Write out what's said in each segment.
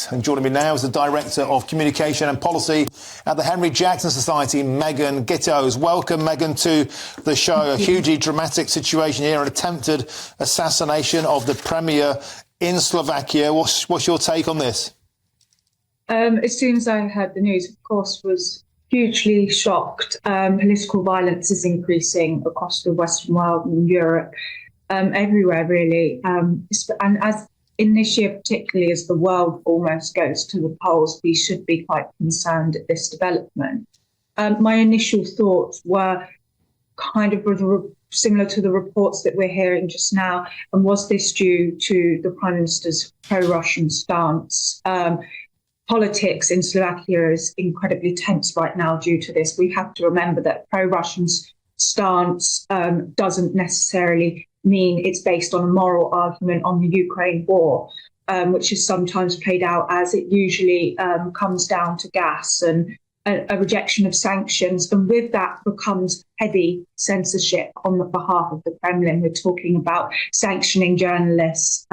And joining me now is the Director of Communication and Policy at the Henry Jackson Society, Megan Gittoes. Welcome, Megan, to the show. A hugely dramatic situation here, an attempted assassination of the Premier in Slovakia. What's your take on this? As soon as I heard the news, of course, was hugely shocked. Political violence is increasing across the Western world and Europe, everywhere really. And as in this year, particularly as the world almost goes to the polls, we should be quite concerned at this development. My initial thoughts were kind of similar to the reports that we're hearing just now. And was this due to the Prime Minister's pro-Russian stance? Politics in Slovakia is incredibly tense right now due to this. We have to remember that pro-Russian stance doesn't necessarily mean it's based on a moral argument on the Ukraine war, which is sometimes played out as it usually comes down to gas and a rejection of sanctions. And with that becomes heavy censorship on the behalf of the Kremlin. We're talking about sanctioning journalists,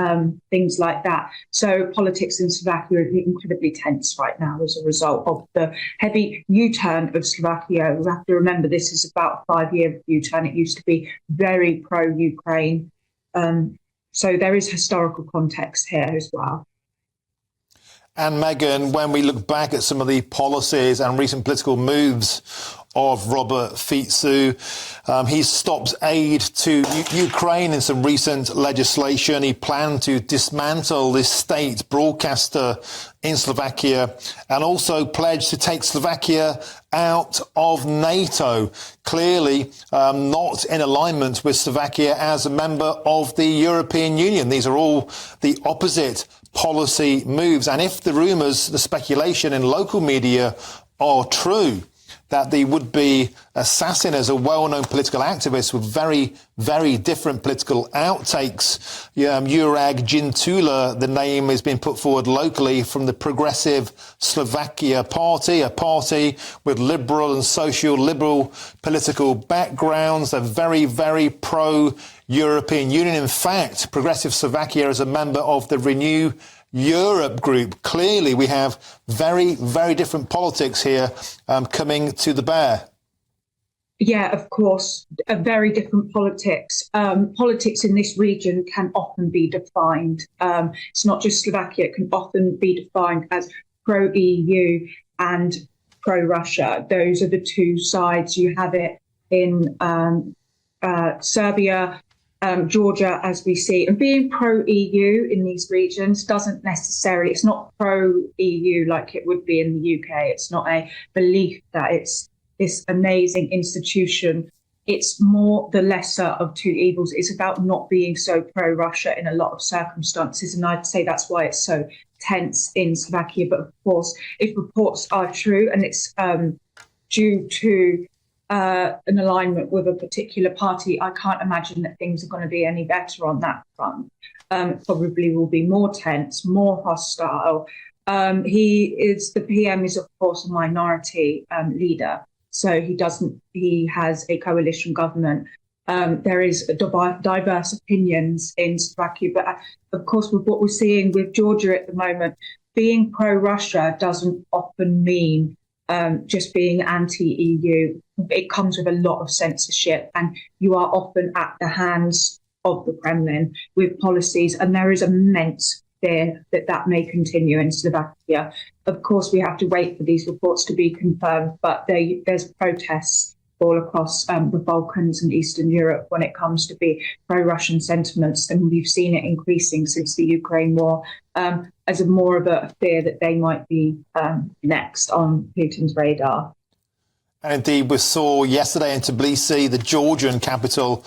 things like that. So politics in Slovakia are incredibly tense right now as a result of the heavy U-turn of Slovakia. We have to remember this is about a 5-year U-turn. It used to be very pro-Ukraine. So there is historical context here as well. And Megan, when we look back at some of the policies and recent political moves of Robert Fico, he stopped aid to Ukraine in some recent legislation. He planned to dismantle this state broadcaster in Slovakia and also pledged to take Slovakia out of NATO, clearly not in alignment with Slovakia as a member of the European Union. These are all the opposite policy moves. And if the rumours, the speculation in local media are true, that the would-be assassin is a well-known political activist with very, very different political outtakes. Juraj Gintula, the name has been put forward locally from the Progressive Slovakia Party, a party with liberal and social liberal political backgrounds. They're very, very pro-European Union. In fact, Progressive Slovakia is a member of the Renew Europe group. Clearly, we have very, very different politics here coming to the bear. Yeah, of course, a very different politics. Politics in this region can often be defined. It's not just Slovakia. It can often be defined as pro-EU and pro-Russia. Those are the two sides. You have it in Serbia, Georgia, as we see. And being pro-EU in these regions doesn't necessarily, it's not pro-EU like it would be in the UK. It's not a belief that it's this amazing institution. It's more the lesser of two evils. It's about not being so pro-Russia in a lot of circumstances. And I'd say that's why it's so tense in Slovakia. But of course, if reports are true and it's due to an alignment with a particular party, I can't imagine that things are going to be any better on that front. Probably will be more tense, more hostile. The PM is, of course, a minority leader. So he has a coalition government. There is diverse opinions in Slovakia. But of course, with what we're seeing with Georgia at the moment, being pro-Russia doesn't often mean just being anti-EU. It comes with a lot of censorship, and you are often at the hands of the Kremlin with policies, and there is immense fear that that may continue in Slovakia. Of course, we have to wait for these reports to be confirmed, but there's protests all across the Balkans and Eastern Europe when it comes to be pro-Russian sentiments, and we've seen it increasing since the Ukraine war, as more of a fear that they might be next on Putin's radar. And indeed, we saw yesterday in Tbilisi, the Georgian capital,